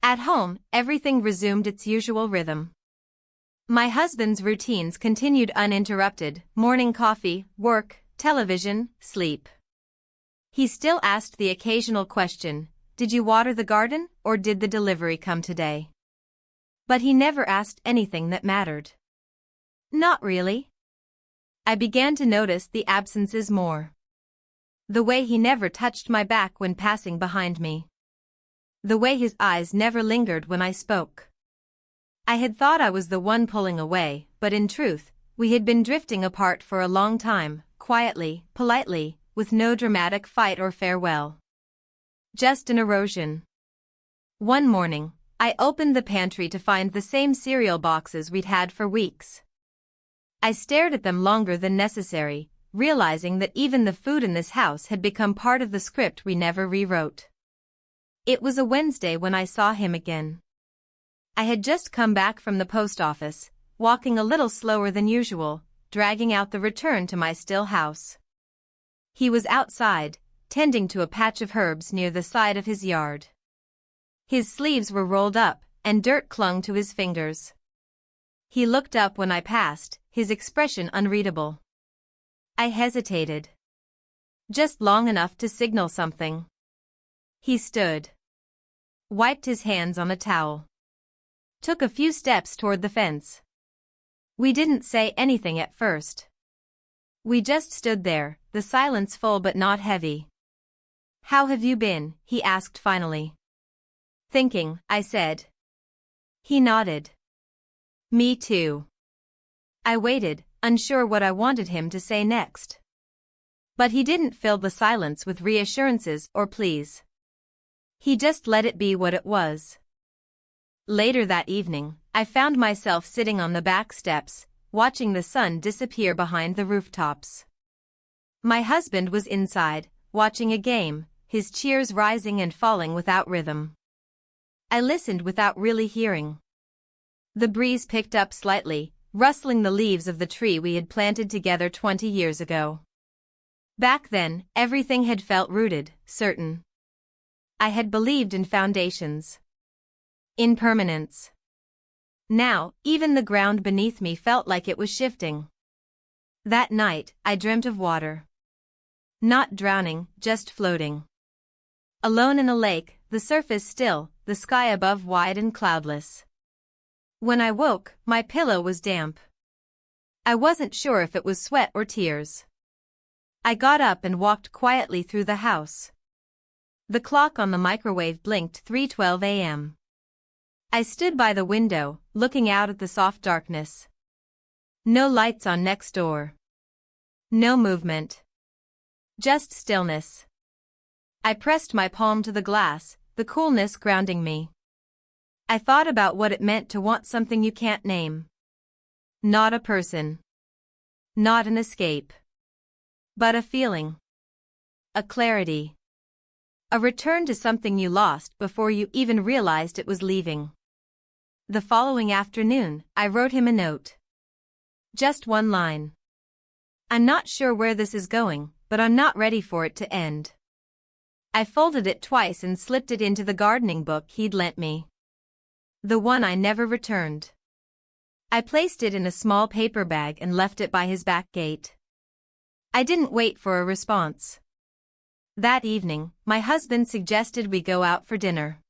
At home, everything resumed its usual rhythm. My husband's routines continued uninterrupted: morning coffee, work, television, sleep. He still asked the occasional question, "Did you water the garden, or did the delivery come today?" But he never asked anything that mattered. Not really. I began to notice the absences more. The way he never touched my back when passing behind me. The way his eyes never lingered when I spoke. I had thought I was the one pulling away, but in truth, we had been drifting apart for a long time, quietly, politely, with no dramatic fight or farewell. Just an erosion. One morning, I opened the pantry to find the same cereal boxes we'd had for weeks. I stared at them longer than necessary, realizing that even the food in this house had become part of the script we never rewrote. It was a Wednesday when I saw him again. I had just come back from the post office, walking a little slower than usual, dragging out the return to my still house. He was outside, tending to a patch of herbs near the side of his yard. His sleeves were rolled up, and dirt clung to his fingers. He looked up when I passed, his expression unreadable. I hesitated. Just long enough to signal something. He stood. Wiped his hands on a towel. Took a few steps toward the fence. We didn't say anything at first. We just stood there, the silence full but not heavy. "How have you been?" he asked finally. "Thinking," I said. He nodded. "Me too." I waited, unsure what I wanted him to say next. But he didn't fill the silence with reassurances or pleas. He just let it be what it was. Later that evening, I found myself sitting on the back steps, watching the sun disappear behind the rooftops. My husband was inside, watching a game, his cheers rising and falling without rhythm. I listened without really hearing. The breeze picked up slightly, rustling the leaves of the tree we had planted together 20 years ago. Back then, everything had felt rooted, certain. I had believed in foundations. In permanence. Now, even the ground beneath me felt like it was shifting. That night, I dreamt of water. Not drowning, just floating. Alone in a lake, the surface still, the sky above wide and cloudless. When I woke, my pillow was damp. I wasn't sure if it was sweat or tears. I got up and walked quietly through the house. The clock on the microwave blinked 3:12 a.m. I stood by the window, looking out at the soft darkness. No lights on next door. No movement. Just stillness. I pressed my palm to the glass, the coolness grounding me. I thought about what it meant to want something you can't name. Not a person. Not an escape. But a feeling. A clarity. A return to something you lost before you even realized it was leaving. The following afternoon, I wrote him a note. Just one line. I'm not sure where this is going, but I'm not ready for it to end. I folded it twice and slipped it into the gardening book he'd lent me. The one I never returned. I placed it in a small paper bag and left it by his back gate. I didn't wait for a response. That evening, my husband suggested we go out for dinner.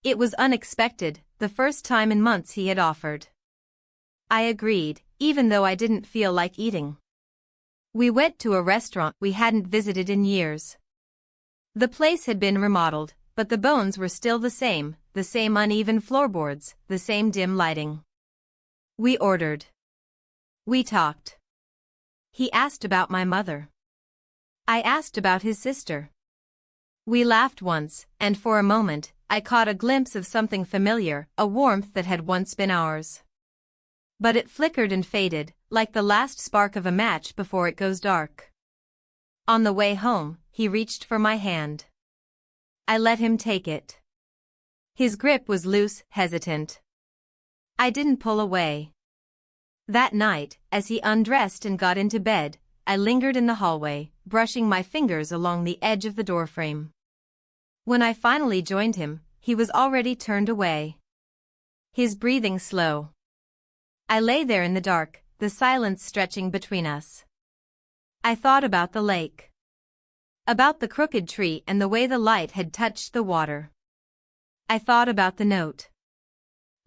It was unexpected, the first time in months he had offered. I agreed, even though I didn't feel like eating. We went to a restaurant we hadn't visited in years. The place had been remodeled, but the bones were still the same uneven floorboards, the same dim lighting. We ordered. We talked. He asked about my mother. I asked about his sister. We laughed once, and for a moment, I caught a glimpse of something familiar, a warmth that had once been ours. But it flickered and faded, like the last spark of a match before it goes dark. On the way home, he reached for my hand. I let him take it. His grip was loose, hesitant. I didn't pull away. That night, as he undressed and got into bed, I lingered in the hallway, brushing my fingers along the edge of the doorframe. When I finally joined him, he was already turned away. His breathing slow. I lay there in the dark, the silence stretching between us. I thought about the lake. About the crooked tree and the way the light had touched the water. I thought about the note.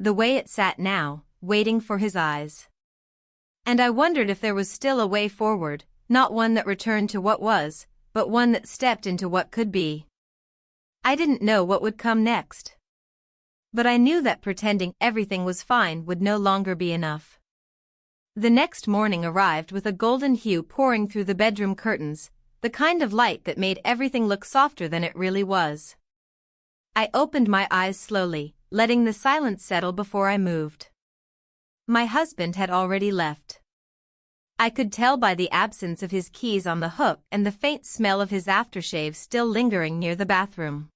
The way it sat now, waiting for his eyes. And I wondered if there was still a way forward, not one that returned to what was, but one that stepped into what could be. I didn't know what would come next. But I knew that pretending everything was fine would no longer be enough. The next morning arrived with a golden hue pouring through the bedroom curtains, the kind of light that made everything look softer than it really was. I opened my eyes slowly, letting the silence settle before I moved. My husband had already left. I could tell by the absence of his keys on the hook and the faint smell of his aftershave still lingering near the bathroom.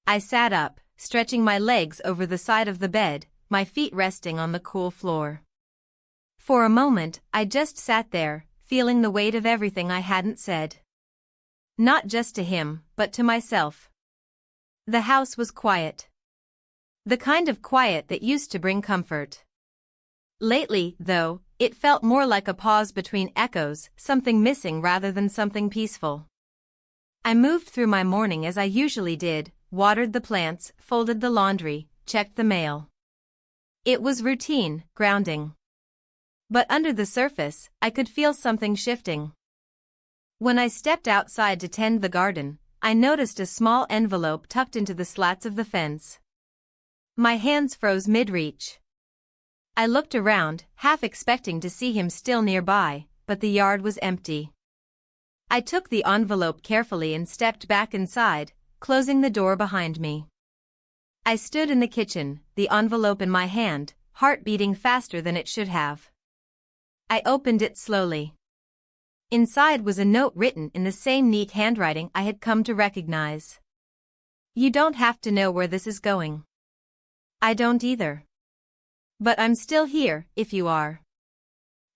I sat up, stretching my legs over the side of the bed, my feet resting on the cool floor. For a moment, I just sat there, feeling the weight of everything I hadn't said. Not just to him, but to myself. The house was quiet. The kind of quiet that used to bring comfort. Lately, though, it felt more like a pause between echoes, something missing rather than something peaceful. I moved through my morning as I usually did, watered the plants, folded the laundry, checked the mail. It was routine, grounding. But under the surface, I could feel something shifting. When I stepped outside to tend the garden, I noticed a small envelope tucked into the slats of the fence. My hands froze mid-reach. I looked around, half expecting to see him still nearby, but the yard was empty. I took the envelope carefully and stepped back inside, closing the door behind me. I stood in the kitchen, the envelope in my hand, heart beating faster than it should have. I opened it slowly. Inside was a note written in the same neat handwriting I had come to recognize. You don't have to know where this is going. I don't either. But I'm still here, if you are.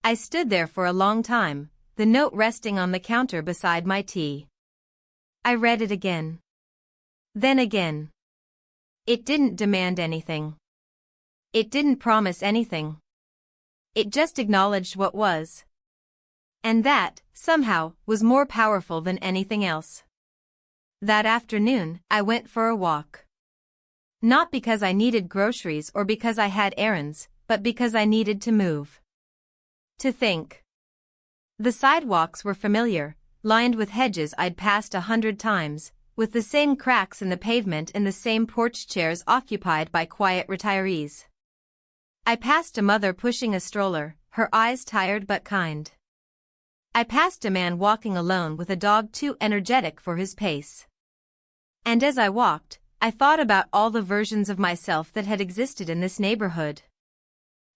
I stood there for a long time, the note resting on the counter beside my tea. I read it again. Then again. It didn't demand anything. It didn't promise anything. It just acknowledged what was. And that, somehow, was more powerful than anything else. That afternoon, I went for a walk. Not because I needed groceries or because I had errands, but because I needed to move. To think. The sidewalks were familiar, lined with hedges I'd passed 100 times, with the same cracks in the pavement and the same porch chairs occupied by quiet retirees. I passed a mother pushing a stroller, her eyes tired but kind. I passed a man walking alone with a dog too energetic for his pace. And as I walked, I thought about all the versions of myself that had existed in this neighborhood.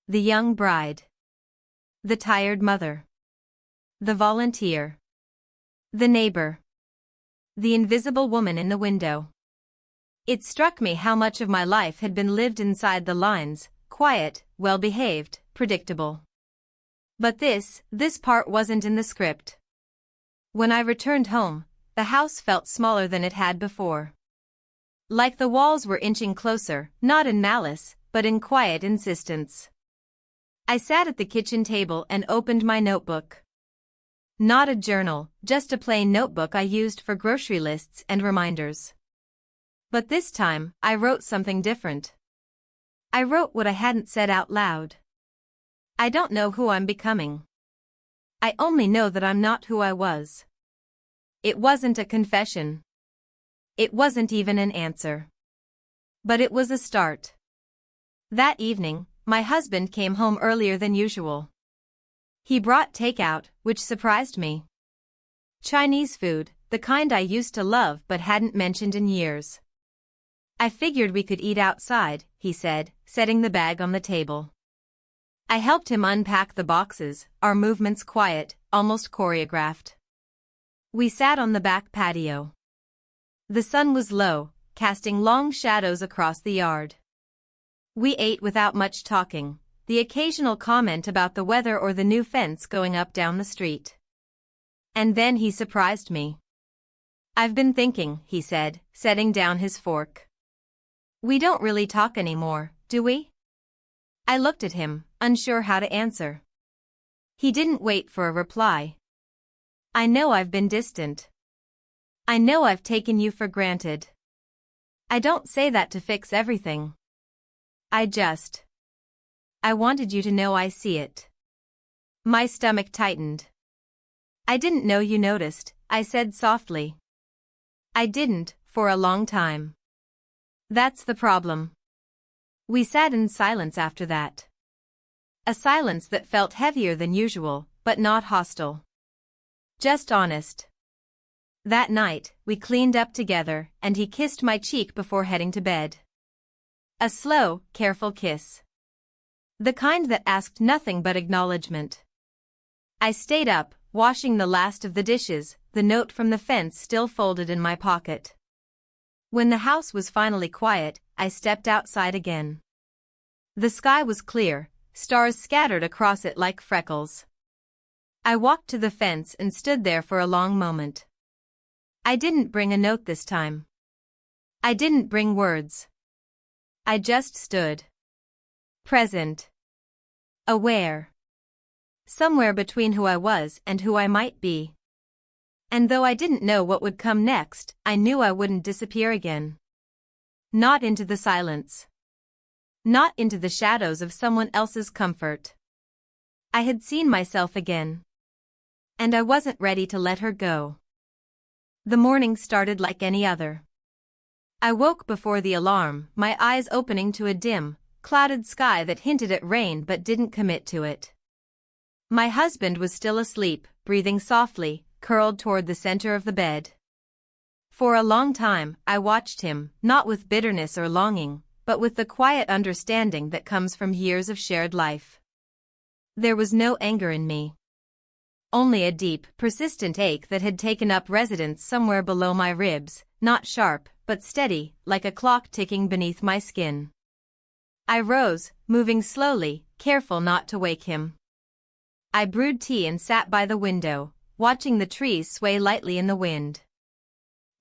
The young bride. The tired mother. The volunteer. The neighbor. The invisible woman in the window. It struck me how much of my life had been lived inside the lines, quiet, well-behaved, predictable. But this part wasn't in the script. When I returned home, the house felt smaller than it had before. Like the walls were inching closer, not in malice, but in quiet insistence. I sat at the kitchen table and opened my notebook. Not a journal, just a plain notebook I used for grocery lists and reminders. But this time, I wrote something different. I wrote what I hadn't said out loud. I don't know who I'm becoming. I only know that I'm not who I was. It wasn't a confession. It wasn't even an answer. But it was a start. That evening, my husband came home earlier than usual. He brought takeout, which surprised me. Chinese food, the kind I used to love but hadn't mentioned in years. I figured we could eat outside, he said, setting the bag on the table. I helped him unpack the boxes, our movements quiet, almost choreographed. We sat on the back patio. The sun was low, casting long shadows across the yard. We ate without much talking, the occasional comment about the weather or the new fence going up down the street. And then he surprised me. I've been thinking, he said, setting down his fork. We don't really talk anymore, do we? I looked at him, unsure how to answer. He didn't wait for a reply. I know I've been distant. I know I've taken you for granted. I don't say that to fix everything. I wanted you to know I see it. My stomach tightened. I didn't know you noticed, I said softly. I didn't, for a long time. That's the problem. We sat in silence after that. A silence that felt heavier than usual, but not hostile. Just honest. That night, we cleaned up together, and he kissed my cheek before heading to bed. A slow, careful kiss. The kind that asked nothing but acknowledgement. I stayed up, washing the last of the dishes, the note from the fence still folded in my pocket. When the house was finally quiet, I stepped outside again. The sky was clear, stars scattered across it like freckles. I walked to the fence and stood there for a long moment. I didn't bring a note this time. I didn't bring words. I just stood. Present. Aware. Somewhere between who I was and who I might be. And though I didn't know what would come next, I knew I wouldn't disappear again. Not into the silence. Not into the shadows of someone else's comfort. I had seen myself again. And I wasn't ready to let her go. The morning started like any other. I woke before the alarm, my eyes opening to a dim, clouded sky that hinted at rain but didn't commit to it. My husband was still asleep, breathing softly, curled toward the center of the bed. For a long time, I watched him, not with bitterness or longing, but with the quiet understanding that comes from years of shared life. There was no anger in me. Only a deep, persistent ache that had taken up residence somewhere below my ribs, not sharp, but steady, like a clock ticking beneath my skin. I rose, moving slowly, careful not to wake him. I brewed tea and sat by the window, watching the trees sway lightly in the wind.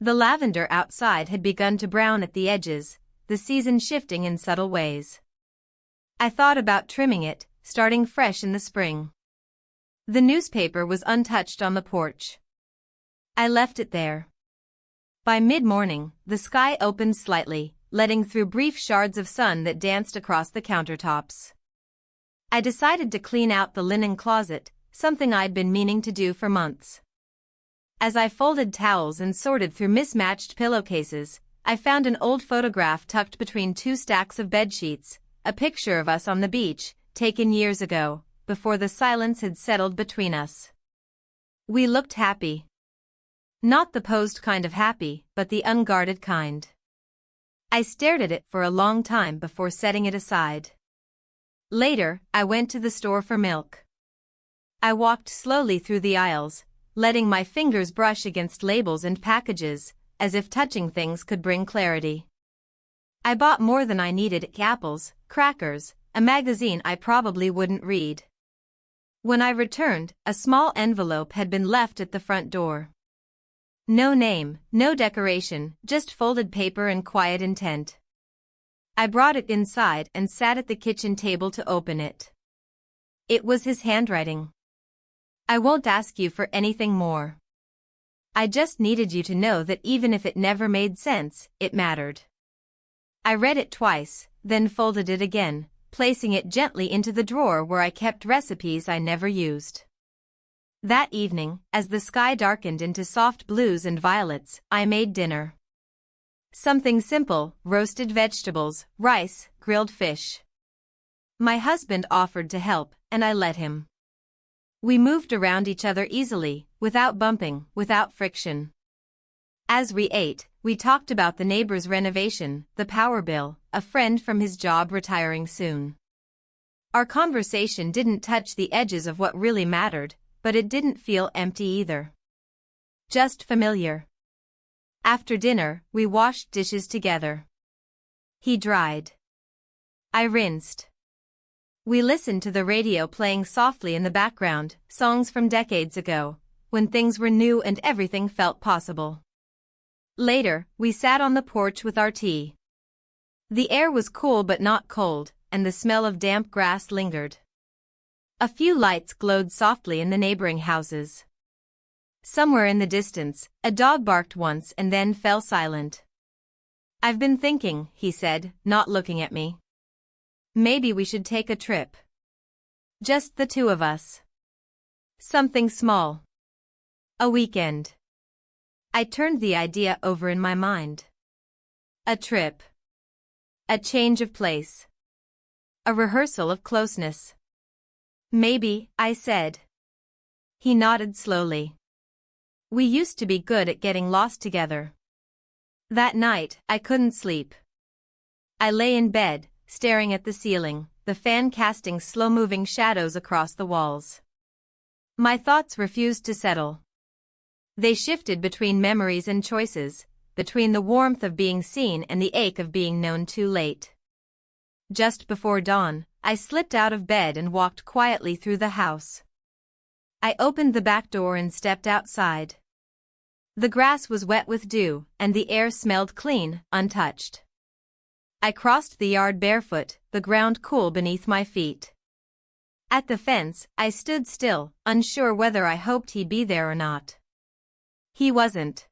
The lavender outside had begun to brown at the edges, the season shifting in subtle ways. I thought about trimming it, starting fresh in the spring. The newspaper was untouched on the porch. I left it there. By mid-morning, the sky opened slightly, letting through brief shards of sun that danced across the countertops. I decided to clean out the linen closet, something I'd been meaning to do for months. As I folded towels and sorted through mismatched pillowcases, I found an old photograph tucked between two stacks of bedsheets, a picture of us on the beach, taken years ago, before the silence had settled between us. We looked happy. Not the posed kind of happy, but the unguarded kind. I stared at it for a long time before setting it aside. Later, I went to the store for milk. I walked slowly through the aisles, letting my fingers brush against labels and packages, as if touching things could bring clarity. I bought more than I needed: apples, crackers, a magazine I probably wouldn't read. When I returned, a small envelope had been left at the front door. No name, no decoration, just folded paper and quiet intent. I brought it inside and sat at the kitchen table to open it. It was his handwriting. "I won't ask you for anything more. I just needed you to know that even if it never made sense, it mattered." I read it twice, then folded it again, placing it gently into the drawer where I kept recipes I never used. That evening, as the sky darkened into soft blues and violets, I made dinner. Something simple: roasted vegetables, rice, grilled fish. My husband offered to help, and I let him. We moved around each other easily, without bumping, without friction. As we ate, we talked about the neighbor's renovation, the power bill, a friend from his job retiring soon. Our conversation didn't touch the edges of what really mattered, but it didn't feel empty either. Just familiar. After dinner, we washed dishes together. He dried. I rinsed. We listened to the radio playing softly in the background, songs from decades ago, when things were new and everything felt possible. Later, we sat on the porch with our tea. The air was cool but not cold, and the smell of damp grass lingered. A few lights glowed softly in the neighboring houses. Somewhere in the distance, a dog barked once and then fell silent. "I've been thinking," he said, not looking at me. "Maybe we should take a trip. Just the two of us. Something small. A weekend." I turned the idea over in my mind. A trip. A change of place. A rehearsal of closeness. "Maybe," I said. He nodded slowly. We used to be good at getting lost together. That night, I couldn't sleep. I lay in bed, staring at the ceiling, the fan casting slow-moving shadows across the walls. My thoughts refused to settle. They shifted between memories and choices, between the warmth of being seen and the ache of being known too late. Just before dawn, I slipped out of bed and walked quietly through the house. I opened the back door and stepped outside. The grass was wet with dew, and the air smelled clean, untouched. I crossed the yard barefoot, the ground cool beneath my feet. At the fence, I stood still, unsure whether I hoped he'd be there or not. He wasn't.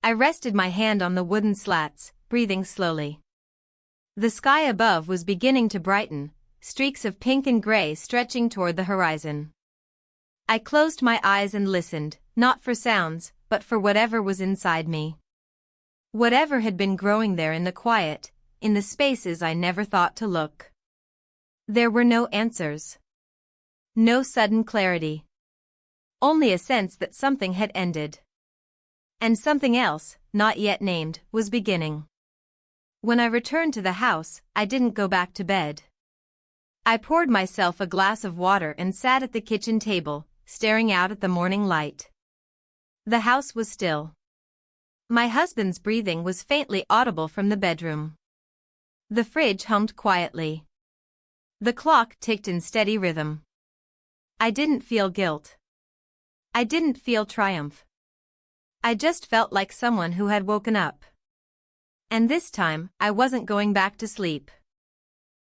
I rested my hand on the wooden slats, breathing slowly. The sky above was beginning to brighten, streaks of pink and gray stretching toward the horizon. I closed my eyes and listened, not for sounds, but for whatever was inside me. Whatever had been growing there in the quiet, in the spaces I never thought to look. There were no answers. No sudden clarity. Only a sense that something had ended. And something else, not yet named, was beginning. When I returned to the house, I didn't go back to bed. I poured myself a glass of water and sat at the kitchen table, staring out at the morning light. The house was still. My husband's breathing was faintly audible from the bedroom. The fridge hummed quietly. The clock ticked in steady rhythm. I didn't feel guilt. I didn't feel triumph. I just felt like someone who had woken up. And this time, I wasn't going back to sleep.